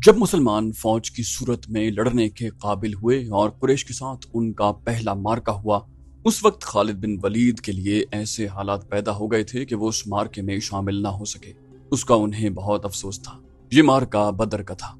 جب مسلمان فوج کی صورت میں لڑنے کے قابل ہوئے اور قریش کے ساتھ ان کا پہلا مارکا ہوا، اس وقت خالد بن ولید کے لیے ایسے حالات پیدا ہو گئے تھے کہ وہ اس مارکے میں شامل نہ ہو سکے۔ اس کا انہیں بہت افسوس تھا۔ یہ مارکا بدر کا تھا،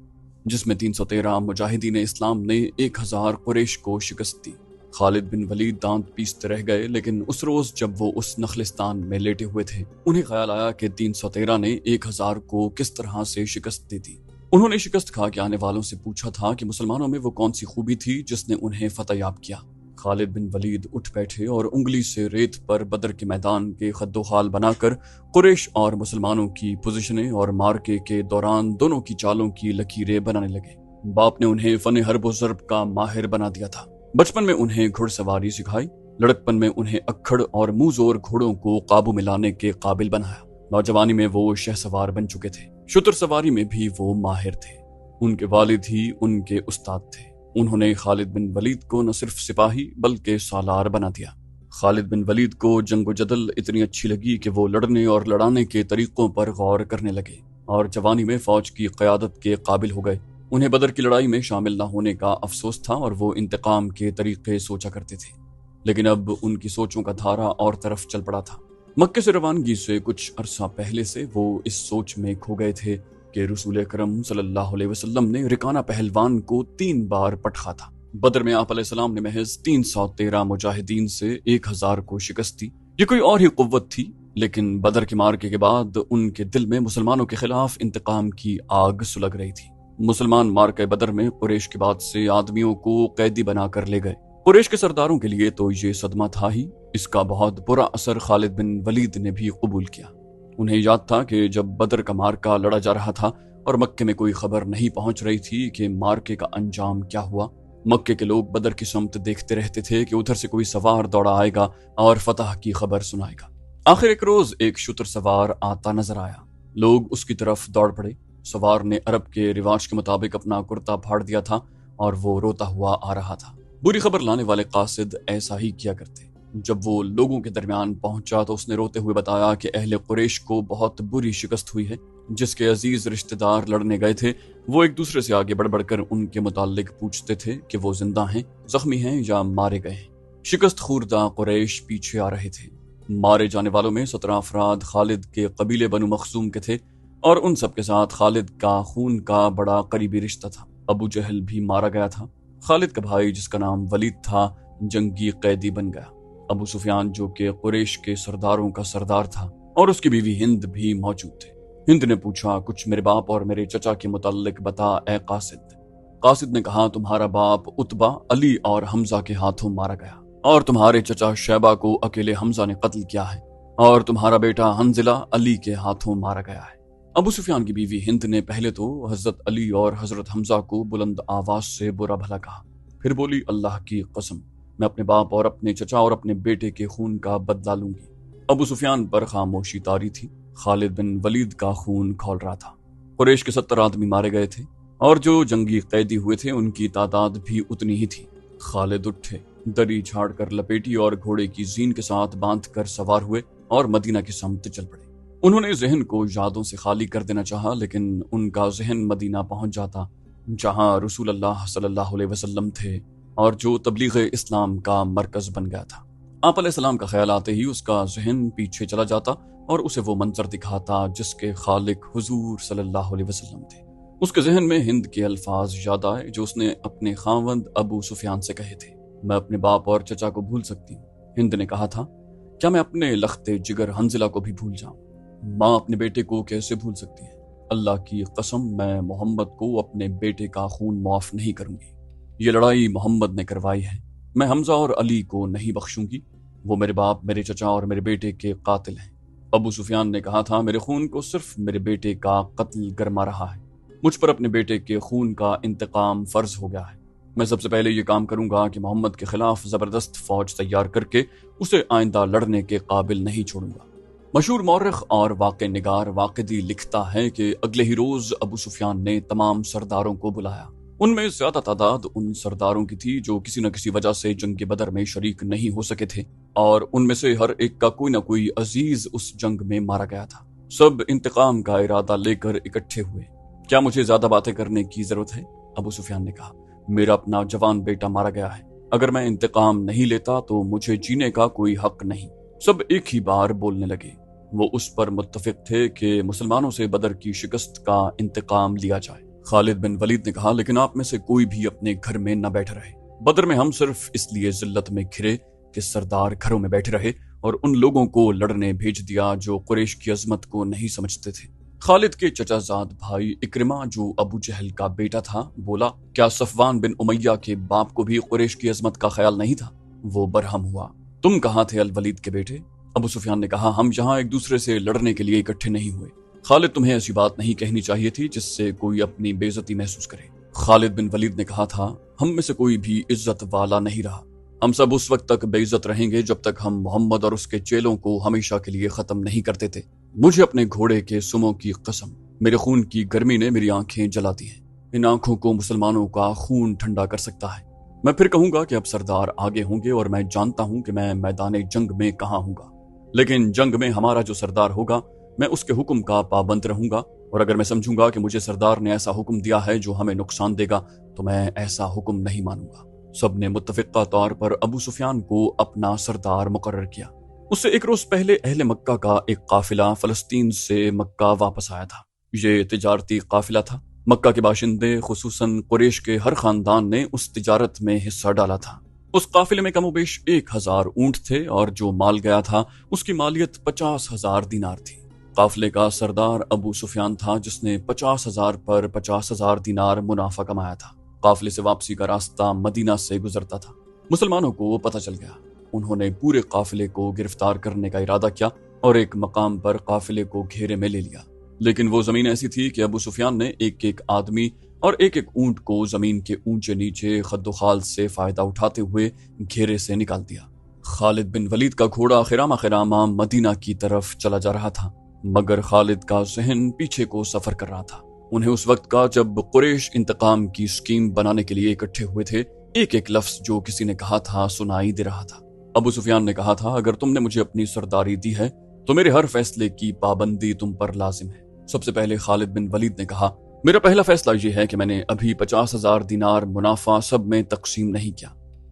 جس میں 313 مجاہدین اسلام نے 1000 قریش کو شکست دی۔ خالد بن ولید دانت پیستے رہ گئے، لیکن اس روز جب وہ اس نخلستان میں لیٹے ہوئے تھے، انہیں خیال آیا کہ 313 نے 1000 کو کس طرح سے شکست دی تھی۔ انہوں نے شکست کھا کے آنے والوں سے پوچھا تھا کہ مسلمانوں میں وہ کون سی خوبی تھی جس نے انہیں فتح یاب کیا۔ خالد بن ولید اٹھ بیٹھے اور انگلی سے ریت پر بدر کے میدان کے خد و خال بنا کر قریش اور مسلمانوں کی پوزیشنیں اور مارکے کے دوران دونوں کی چالوں کی لکیریں بنانے لگے۔ باپ نے انہیں فن حرب و ضرب کا ماہر بنا دیا تھا۔ بچپن میں انہیں گھڑ سواری سکھائی، لڑکپن میں انہیں اکھڑ اور منہ زور گھوڑوں کو قابو میں لانے کے قابل بنایا۔ نوجوانی میں وہ شہ سوار بن چکے تھے، شتر سواری میں بھی وہ ماہر تھے۔ ان کے والد ہی ان کے استاد تھے۔ انہوں نے خالد بن ولید کو نہ صرف سپاہی بلکہ سالار بنا دیا۔ خالد بن ولید کو جنگ و جدل اتنی اچھی لگی کہ وہ لڑنے اور لڑانے کے طریقوں پر غور کرنے لگے اور جوانی میں فوج کی قیادت کے قابل ہو گئے۔ انہیں بدر کی لڑائی میں شامل نہ ہونے کا افسوس تھا اور وہ انتقام کے طریقے سوچا کرتے تھے، لیکن اب ان کی سوچوں کا دھارا اور طرف چل پڑا تھا۔ مکے سے روانگی سے کچھ عرصہ پہلے سے وہ اس سوچ میں کھو گئے تھے کہ رسول اکرم صلی اللہ علیہ وسلم نے رکانہ پہلوان کو 3 بار پٹخا تھا۔ بدر میں آپ علیہ السلام نے محض 313 مجاہدین سے 1000 کو شکست دی۔ یہ کوئی اور ہی قوت تھی، لیکن بدر کے مارکے کے بعد ان کے دل میں مسلمانوں کے خلاف انتقام کی آگ سلگ رہی تھی۔ مسلمان مارکے بدر میں قریش کے بعد سے آدمیوں کو قیدی بنا کر لے گئے۔ قریش کے سرداروں کے لیے تو یہ صدمہ تھا ہی، اس کا بہت برا اثر خالد بن ولید نے بھی قبول کیا۔ انہیں یاد تھا کہ جب بدر کا مارکا لڑا جا رہا تھا اور مکے میں کوئی خبر نہیں پہنچ رہی تھی کہ مارکے کا انجام کیا ہوا، مکے کے لوگ بدر کی سمت دیکھتے رہتے تھے کہ ادھر سے کوئی سوار دوڑا آئے گا اور فتح کی خبر سنائے گا۔ آخر ایک روز ایک شتر سوار آتا نظر آیا۔ لوگ اس کی طرف دوڑ پڑے۔ سوار نے عرب کے رواج کے مطابق اپنا کرتا پھاڑ دیا تھا اور وہ روتا ہوا آ رہا تھا۔ بری خبر لانے والے قاصد ایسا ہی کیا کرتے۔ جب وہ لوگوں کے درمیان پہنچا تو اس نے روتے ہوئے بتایا کہ اہل قریش کو بہت بری شکست ہوئی ہے۔ جس کے عزیز رشتہ دار لڑنے گئے تھے وہ ایک دوسرے سے آگے بڑھ کر ان کے متعلق پوچھتے تھے کہ وہ زندہ ہیں، زخمی ہیں یا مارے گئے ہیں۔ شکست خوردہ قریش پیچھے آ رہے تھے۔ مارے جانے والوں میں 17 افراد خالد کے قبیلے بنو مخزوم کے تھے اور ان سب کے ساتھ خالد کا خون کا بڑا قریبی رشتہ تھا۔ ابو جہل بھی مارا گیا تھا۔ خالد کا بھائی جس کا نام ولید تھا جنگی قیدی بن گیا۔ ابو سفیان جو کہ قریش کے سرداروں کا سردار تھا اور اس کی بیوی ہند بھی موجود تھے۔ ہند نے پوچھا، کچھ میرے باپ اور میرے چچا کے متعلق بتا اے قاصد۔ قاصد نے کہا، تمہارا باپ عتبہ علی اور حمزہ کے ہاتھوں مارا گیا اور تمہارے چچا شیبہ کو اکیلے حمزہ نے قتل کیا ہے اور تمہارا بیٹا حنظلہ علی کے ہاتھوں مارا گیا ہے۔ ابو سفیان کی بیوی ہند نے پہلے تو حضرت علی اور حضرت حمزہ کو بلند آواز سے برا بھلا کہا، پھر بولی، اللہ کی قسم، میں اپنے باپ اور اپنے چچا اور اپنے بیٹے کے خون کا بدلہ لوں گی۔ ابو سفیان پر خاموشی طاری تھی۔ خالد بن ولید کا خون کھول رہا تھا۔ قریش کے 70 آدمی مارے گئے تھے اور جو جنگی قیدی ہوئے تھے ان کی تعداد بھی اتنی ہی تھی۔ خالد اٹھے، دری جھاڑ کر لپیٹی اور گھوڑے کی زین کے ساتھ باندھ کر سوار ہوئے اور مدینہ کی سمت چل پڑے۔ انہوں نے ذہن کو یادوں سے خالی کر دینا چاہا، لیکن ان کا ذہن مدینہ پہنچ جاتا جہاں رسول اللہ صلی اللہ علیہ وسلم تھے اور جو تبلیغ اسلام کا مرکز بن گیا تھا۔ آپ علیہ السلام کا خیال آتے ہی اس کا ذہن پیچھے چلا جاتا اور اسے وہ منظر دکھاتا جس کے خالق حضور صلی اللہ علیہ وسلم تھے۔ اس کے ذہن میں ہند کے الفاظ یاد آئے جو اس نے اپنے خاوند ابو سفیان سے کہے تھے، میں اپنے باپ اور چچا کو بھول سکتی ہوں۔ ہند نے کہا تھا، کیا میں اپنے لخت جگر حنظلہ کو بھی بھول جاؤں؟ ماں اپنے بیٹے کو کیسے بھول سکتی ہے؟ اللہ کی قسم، میں محمد کو اپنے بیٹے کا خون معاف نہیں کروں گی۔ یہ لڑائی محمد نے کروائی ہے، میں حمزہ اور علی کو نہیں بخشوں گی، وہ میرے باپ، میرے چچا اور میرے بیٹے کے قاتل ہیں۔ ابو سفیان نے کہا تھا، میرے خون کو صرف میرے بیٹے کا قتل گرما رہا ہے، مجھ پر اپنے بیٹے کے خون کا انتقام فرض ہو گیا ہے۔ میں سب سے پہلے یہ کام کروں گا کہ محمد کے خلاف زبردست فوج تیار کر کے اسے آئندہ لڑنے کے قابل نہیں چھوڑوں گا۔ مشہور مورخ اور واقع نگار واقدی لکھتا ہے کہ اگلے ہی روز ابو سفیان نے تمام سرداروں کو بلایا۔ ان میں زیادہ تعداد ان سرداروں کی تھی جو کسی نہ کسی وجہ سے جنگ بدر میں شریک نہیں ہو سکے تھے، اور ان میں سے ہر ایک کا کوئی نہ کوئی عزیز اس جنگ میں مارا گیا تھا۔ سب انتقام کا ارادہ لے کر اکٹھے ہوئے۔ کیا مجھے زیادہ باتیں کرنے کی ضرورت ہے؟ ابو سفیان نے کہا، میرا اپنا جوان بیٹا مارا گیا ہے، اگر میں انتقام نہیں لیتا تو مجھے جینے کا کوئی حق نہیں۔ سب ایک ہی بار بولنے لگے۔ وہ اس پر متفق تھے کہ مسلمانوں سے بدر کی شکست کا انتقام لیا جائے۔ خالد بن ولید نے کہا، لیکن آپ میں سے کوئی بھی اپنے گھر میں نہ بیٹھ رہے۔ بدر میں ہم صرف اس لیے ذلت میں گھرے کہ سردار گھروں میں بیٹھے رہے اور ان لوگوں کو لڑنے بھیج دیا جو قریش کی عظمت کو نہیں سمجھتے تھے۔ خالد کے چچا زاد بھائی اکرمہ جو ابو جہل کا بیٹا تھا بولا، کیا صفوان بن امیہ کے باپ کو بھی قریش کی عظمت کا خیال نہیں تھا؟ وہ برہم ہوا۔ تم کہاں تھے الولید کے بیٹے؟ ابو سفیان نے کہا، ہم یہاں ایک دوسرے سے لڑنے کے لیے اکٹھے نہیں ہوئے۔ خالد، تمہیں ایسی بات نہیں کہنی چاہیے تھی جس سے کوئی اپنی بے عزتی محسوس کرے۔ خالد بن ولید نے کہا تھا، ہم میں سے کوئی بھی عزت والا نہیں رہا، ہم سب اس وقت تک بے عزت رہیں گے جب تک ہم محمد اور اس کے چیلوں کو ہمیشہ کے لیے ختم نہیں کر دیتے۔ مجھے اپنے گھوڑے کے سموں کی قسم، میرے خون کی گرمی نے میری آنکھیں جلا دی ہیں۔ ان آنکھوں کو مسلمانوں کا خون ٹھنڈا کر سکتا ہے۔ میں پھر کہوں گا کہ اب سردار آگے ہوں گے اور میں جانتا ہوں کہ میں میدان جنگ میں کہاں ہوں گا، لیکن جنگ میں ہمارا جو سردار ہوگا میں اس کے حکم کا پابند رہوں گا، اور اگر میں سمجھوں گا کہ مجھے سردار نے ایسا حکم دیا ہے جو ہمیں نقصان دے گا تو میں ایسا حکم نہیں مانوں گا۔ سب نے متفقہ طور پر ابو سفیان کو اپنا سردار مقرر کیا۔ اس سے ایک روز پہلے اہل مکہ کا ایک قافلہ فلسطین سے مکہ واپس آیا تھا۔ یہ تجارتی قافلہ تھا۔ مکہ کے باشندے خصوصاً قریش کے ہر خاندان نے اس تجارت میں حصہ ڈالا تھا۔ اس قافلے میں کم و بیش 1000 اونٹ تھے اور جو مال گیا تھا اس کی مالیت 50,000 دینار تھی۔ قافلے کا سردار ابو سفیان تھا جس نے 50,000 پر 50,000 دینار منافع کمایا تھا۔ قافلے سے واپسی کا راستہ مدینہ سے گزرتا تھا۔ مسلمانوں کو وہ پتہ چل گیا۔ انہوں نے پورے قافلے کو گرفتار کرنے کا ارادہ کیا اور ایک مقام پر قافلے کو گھیرے میں لے لیا، لیکن وہ زمین ایسی تھی کہ ابو سفیان نے ایک ایک آدمی اور ایک ایک اونٹ کو زمین کے اونچے نیچے خد و خال سے فائدہ اٹھاتے ہوئے گھیرے سے نکال دیا۔ خالد بن ولید کا گھوڑا خرامہ خرامہ مدینہ کی طرف چلا جا رہا تھا، مگر خالد کا ذہن پیچھے کو سفر کر رہا تھا۔ انہیں اس وقت کا جب قریش انتقام کی اسکیم بنانے کے لیے اکٹھے ہوئے تھے، ایک ایک لفظ جو کسی نے کہا تھا سنائی دے رہا تھا۔ ابو سفیان نے کہا تھا، اگر تم نے مجھے اپنی سرداری دی ہے تو میرے ہر فیصلے کی پابندی تم پر لازم ہے۔ سب سے پہلے خالد بن ولید نے کہا، میرا پہلا فیصلہ یہ ہے کہ میں نے ابھی 50,000 دینار منافع سب میں تقسیم نہیں کیا،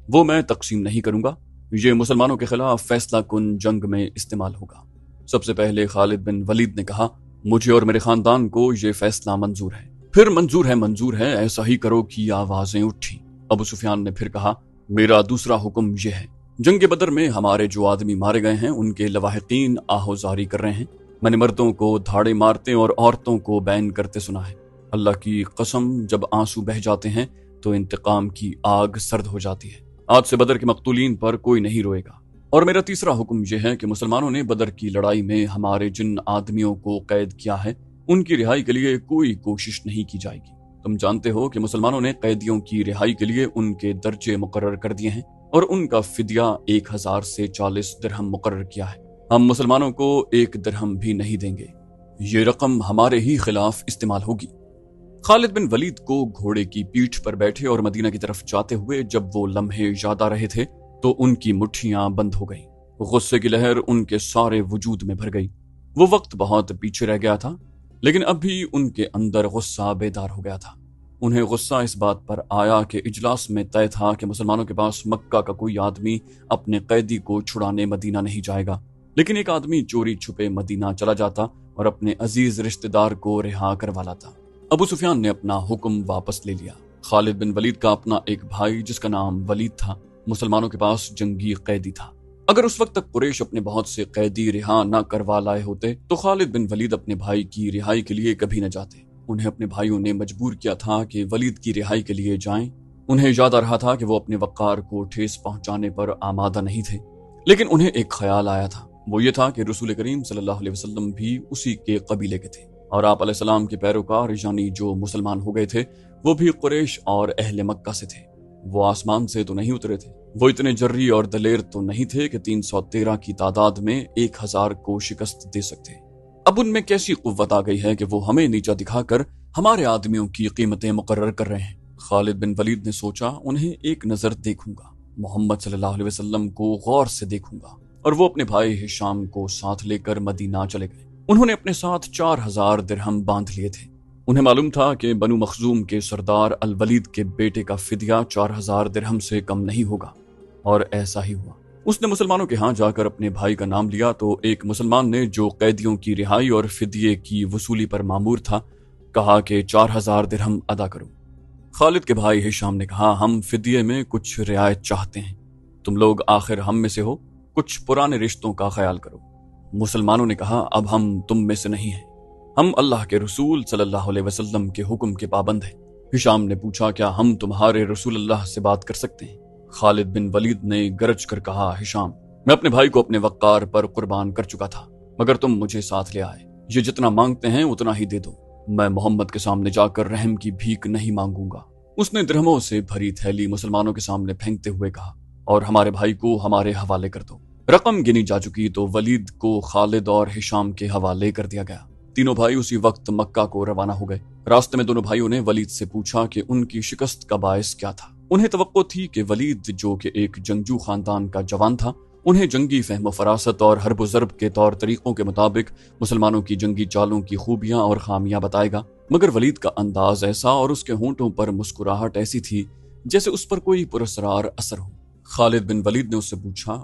وہ میں تقسیم نہیں کروں گا، یہ مسلمانوں کے خلاف فیصلہ کن جنگ میں استعمال ہوگا۔ سب سے پہلے خالد بن ولید نے کہا، مجھے اور میرے خاندان کو یہ فیصلہ منظور ہے۔ پھر منظور ہے ایسا ہی کرو کی آوازیں اٹھی۔ ابو سفیان نے پھر کہا، میرا دوسرا حکم یہ ہے، جنگ بدر میں ہمارے جو آدمی مارے گئے ہیں ان کے لواحقین آہوزاری کر رہے ہیں۔ میں نے مردوں کو دھاڑے مارتے اور عورتوں کو بین کرتے سنا ہے۔ اللہ کی قسم، جب آنسو بہ جاتے ہیں تو انتقام کی آگ سرد ہو جاتی ہے۔ آج سے بدر کے مقتولین پر کوئی نہیں روئے گا۔ اور میرا تیسرا حکم یہ ہے کہ مسلمانوں نے بدر کی لڑائی میں ہمارے جن آدمیوں کو قید کیا ہے ان کی رہائی کے لیے کوئی کوشش نہیں کی جائے گی۔ تم جانتے ہو کہ مسلمانوں نے قیدیوں کی رہائی کے لیے ان کے درجے مقرر کر دیے ہیں اور ان کا فدیہ 1000 سے 40 درہم مقرر کیا ہے۔ ہم مسلمانوں کو 1 درہم بھی نہیں دیں گے، یہ رقم ہمارے ہی خلاف استعمال ہوگی۔ خالد بن ولید کو گھوڑے کی پیٹھ پر بیٹھے اور مدینہ کی طرف جاتے ہوئے جب وہ لمحے یاد آ رہے تھے تو ان کی مٹھیاں بند ہو گئیں۔ غصے کی لہر ان کے سارے وجود میں بھر گئی۔ وہ وقت بہت پیچھے رہ گیا تھا، لیکن اب بھی ان کے اندر غصہ بیدار ہو گیا تھا۔ انہیں غصہ اس بات پر آیا کہ اجلاس میں طے تھا کہ مسلمانوں کے پاس مکہ کا کوئی آدمی اپنے قیدی کو چھڑانے مدینہ نہیں جائے گا، لیکن ایک آدمی چوری چھپے مدینہ چلا جاتا اور اپنے عزیز رشتہ دار کو رہا کروا لاتا۔ ابو سفیان نے اپنا حکم واپس لے لیا۔ خالد بن ولید کا اپنا ایک بھائی جس کا نام ولید تھا مسلمانوں کے پاس جنگی قیدی تھا۔ اگر اس وقت تک قریش اپنے بہت سے قیدی رہا نہ کروا لائے ہوتے تو خالد بن ولید اپنے بھائی کی رہائی کے لیے کبھی نہ جاتے۔ انہیں اپنے بھائیوں نے مجبور کیا تھا کہ ولید کی رہائی کے لیے جائیں۔ انہیں یاد آ رہا تھا کہ وہ اپنے وقار کو ٹھیس پہنچانے پر آمادہ نہیں تھے، لیکن انہیں ایک خیال آیا تھا، وہ یہ تھا کہ رسول کریم صلی اللہ علیہ وسلم بھی اسی کے قبیلے کے تھے اور آپ علیہ السلام کے پیروکار یعنی جو مسلمان ہو گئے تھے وہ بھی قریش اور اہل مکہ سے تھے۔ وہ آسمان سے تو نہیں اترے تھے، وہ اتنے جری اور دلیر تو نہیں تھے کہ 313 کی تعداد میں 1000 کو شکست دے سکتے۔ اب ان میں کیسی قوت آ گئی ہے کہ وہ ہمیں نیچا دکھا کر ہمارے آدمیوں کی قیمتیں مقرر کر رہے ہیں۔ خالد بن ولید نے سوچا، انہیں ایک نظر دیکھوں گا، محمد صلی اللہ علیہ وسلم کو غور سے دیکھوں گا، اور وہ اپنے بھائی ہشام کو ساتھ لے کر مدینہ چلے گئے۔ انہوں نے اپنے ساتھ 4000 درہم باندھ لیے تھے۔ انہیں معلوم تھا کہ بنو مخزوم کے سردار الولید کے بیٹے کا فدیہ 4000 درہم سے کم نہیں ہوگا، اور ایسا ہی ہوا۔ اس نے مسلمانوں کے ہاں جا کر اپنے بھائی کا نام لیا تو ایک مسلمان نے، جو قیدیوں کی رہائی اور فدیے کی وصولی پر مامور تھا، کہا کہ 4000 درہم ادا کرو۔ خالد کے بھائی ہشام نے کہا، ہم فدیے میں کچھ رعایت چاہتے ہیں، تم لوگ آخر ہم میں سے ہو، کچھ پرانے رشتوں کا خیال کرو۔ مسلمانوں نے کہا، اب ہم تم میں سے نہیں ہیں، ہم اللہ کے رسول صلی اللہ علیہ وسلم کے حکم کے پابند ہیں۔ ہشام نے پوچھا، کیا ہم تمہارے رسول اللہ سے بات کر سکتے ہیں؟ خالد بن ولید نے گرج کر کہا، ہشام، میں اپنے بھائی کو اپنے وقار پر قربان کر چکا تھا، مگر تم مجھے ساتھ لے آئے، یہ جتنا مانگتے ہیں اتنا ہی دے دو، میں محمد کے سامنے جا کر رحم کی بھیک نہیں مانگوں گا۔ اس نے درہموں سے بھری تھیلی مسلمانوں کے سامنے پھینکتے ہوئے کہا، اور ہمارے بھائی کو ہمارے حوالے کر دو۔ رقم گنی جا چکی تو ولید کو خالد اور ہشام کے حوالے کر دیا گیا۔ تینوں بھائی اسی وقت مکہ کو روانہ ہو گئے۔ راستے میں دونوں بھائیوں نے ولید سے پوچھا کہ ان کی شکست کا باعث کیا تھا۔ انہیں توقع تھی کہ ولید، جو کہ ایک جنگجو خاندان کا جوان تھا، انہیں جنگی فہم و فراست اور حرب و ضرب کے طور طریقوں کے مطابق مسلمانوں کی جنگی چالوں کی خوبیاں اور خامیاں بتائے گا، مگر ولید کا انداز ایسا اور اس کے ہونٹوں پر مسکراہٹ ایسی تھی جیسے اس پر کوئی پراسرار اثر ہو۔ خالد بن ولید نے اس سے پوچھا،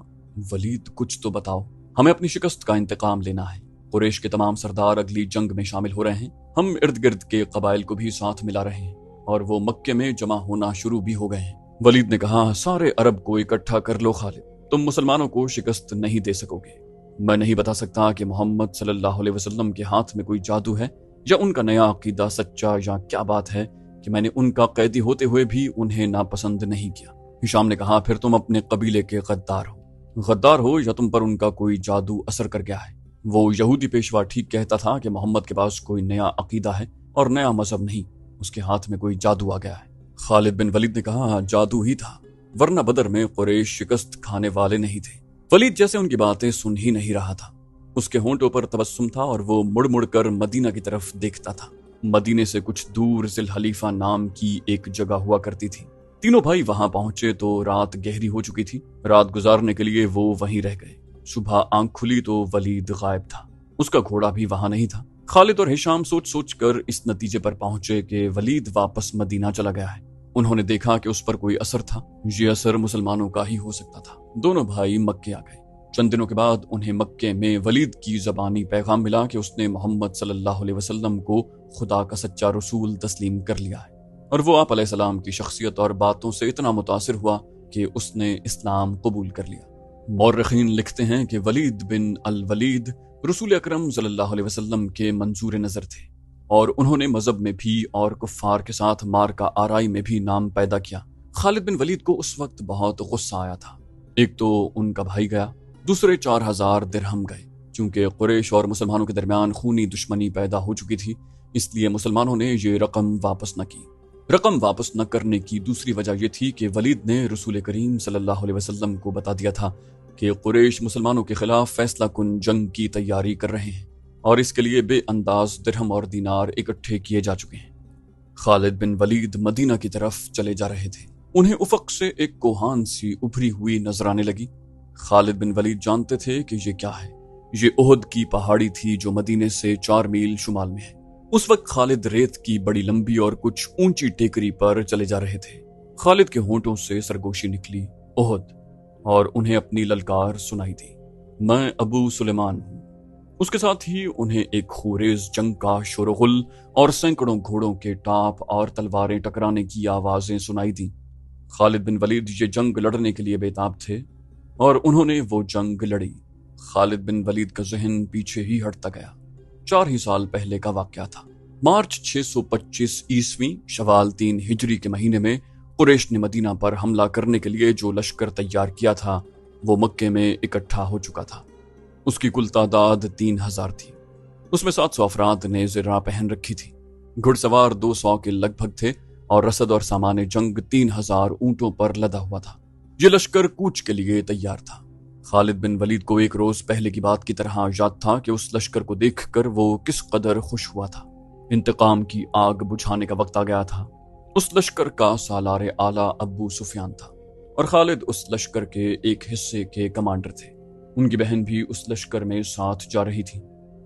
ولید کچھ تو بتاؤ، ہمیں اپنی شکست کا انتقام لینا ہے، قریش کے تمام سردار اگلی جنگ میں شامل ہو رہے ہیں، ہم ارد گرد کے قبائل کو بھی ساتھ ملا رہے ہیں، اور وہ مکے میں جمع ہونا شروع بھی ہو گئے ہیں۔ ولید نے کہا، سارے عرب کو اکٹھا کر لو خالد، تم مسلمانوں کو شکست نہیں دے سکو گے۔ میں نہیں بتا سکتا کہ محمد صلی اللہ علیہ وسلم کے ہاتھ میں کوئی جادو ہے، یا ان کا نیا عقیدہ سچا، یا کیا بات ہے کہ میں نے ان کا قیدی ہوتے ہوئے بھی انہیں ناپسند نہیں کیا۔ ہشام نے کہا، پھر تم اپنے قبیلے کے غدار ہو، غدار ہو یا تم پر ان کا کوئی جادو اثر کر گیا ہے۔ وہ یہودی پیشوا ٹھیک کہتا تھا کہ محمد کے پاس کوئی نیا عقیدہ ہے اور نیا مذہب نہیں، اس کے ہاتھ میں کوئی جادو آ گیا ہے۔ خالد بن ولید نے کہا، جادو ہی تھا، ورنہ بدر میں قریش شکست کھانے والے نہیں تھے۔ ولید جیسے ان کی باتیں سن ہی نہیں رہا تھا، اس کے ہونٹوں پر تبسم تھا اور وہ مڑ مڑ کر مدینہ کی طرف دیکھتا تھا۔ مدینے سے کچھ دور ذی الحلیفہ نام کی ایک جگہ ہوا کرتی تھی۔ تینوں بھائی وہاں پہنچے تو رات گہری ہو چکی تھی۔ رات گزارنے کے لیے وہ وہیں رہ گئے۔ صبح آنکھ کھلی تو ولید غائب تھا، اس کا گھوڑا بھی وہاں نہیں تھا۔ خالد اور ہشام سوچ سوچ کر اس نتیجے پر پہنچے کہ ولید واپس مدینہ چلا گیا ہے۔ انہوں نے دیکھا کہ اس پر کوئی اثر تھا، یہ اثر مسلمانوں کا ہی ہو سکتا تھا۔ دونوں بھائی مکے آ گئے۔ چند دنوں کے بعد انہیں مکے میں ولید کی زبانی پیغام ملا کہ اس نے محمد صلی اللہ علیہ وسلم کو خدا کا سچا رسول تسلیم کر لیا ہے، اور وہ آپ علیہ السلام کی شخصیت اور باتوں سے اتنا متاثر ہوا کہ اس نے اسلام قبول کر لیا۔ مورخین لکھتے ہیں کہ ولید بن الولید رسول اکرم صلی اللہ علیہ وسلم کے منظور نظر تھے، اور انہوں نے مذہب میں بھی اور کفار کے ساتھ مارکہ آرائی میں بھی نام پیدا کیا۔ خالد بن ولید کو اس وقت بہت غصہ آیا تھا۔ ایک تو ان کا بھائی گیا، دوسرے 4000 درہم گئے۔ چونکہ قریش اور مسلمانوں کے درمیان خونی دشمنی پیدا ہو چکی تھی، اس لیے مسلمانوں نے یہ رقم واپس نہ کی۔ رقم واپس نہ کرنے کی دوسری وجہ یہ تھی کہ ولید نے رسول کریم صلی اللہ علیہ وسلم کو بتا دیا تھا کہ قریش مسلمانوں کے خلاف فیصلہ کن جنگ کی تیاری کر رہے ہیں، اور اس کے لیے بے انداز درہم اور دینار اکٹھے کیے جا چکے ہیں۔ خالد بن ولید مدینہ کی طرف چلے جا رہے تھے۔ انہیں افق سے ایک کوہان سی ابھری ہوئی نظر آنے لگی۔ خالد بن ولید جانتے تھے کہ یہ کیا ہے۔ یہ احد کی پہاڑی تھی جو مدینے سے 4 میل شمال میں ہے۔ اس وقت خالد ریت کی بڑی لمبی اور کچھ اونچی ٹیکری پر چلے جا رہے تھے۔ خالد کے ہونٹوں سے سرگوشی نکلی، احد، اور انہیں اپنی للکار سنائی دی، میں ابو سلیمان ہوں۔ اس کے ساتھ ہی انہیں ایک خوریز جنگ کا شور و غل اور سینکڑوں گھوڑوں کے ٹاپ اور تلواریں ٹکرانے کی آوازیں سنائی دیں۔ خالد بن ولید یہ جنگ لڑنے کے لیے بےتاب تھے، اور انہوں نے وہ جنگ لڑی۔ خالد بن ولید کا ذہن پیچھے ہی ہٹتا گیا۔ 4 ہی سال پہلے کا واقعہ تھا۔ مارچ 625 عیسوی شوال 3 ہجری کے مہینے میں قریش نے مدینہ پر حملہ کرنے کے لیے جو لشکر تیار کیا تھا وہ مکے میں اکٹھا ہو چکا تھا۔ اس کی کل تعداد 3000 تھی۔ اس میں 700 افراد نے زرہ پہن رکھی تھی، گھڑ سوار 200 کے لگ بھگ تھے، اور رسد اور سامان جنگ 3000 اونٹوں پر لدا ہوا تھا۔ یہ لشکر کوچ کے لیے تیار تھا۔ خالد بن ولید کو ایک روز پہلے کی بات کی طرح یاد تھا کہ اس لشکر کو دیکھ کر وہ کس قدر خوش ہوا تھا۔ انتقام کی آگ بجھانے کا وقت آ گیا تھا۔ اس لشکر کا سالار اعلیٰ ابو سفیان تھا، اور خالد اس لشکر کے ایک حصے کے کمانڈر تھے۔ ان کی بہن بھی اس لشکر میں ساتھ جا رہی تھی۔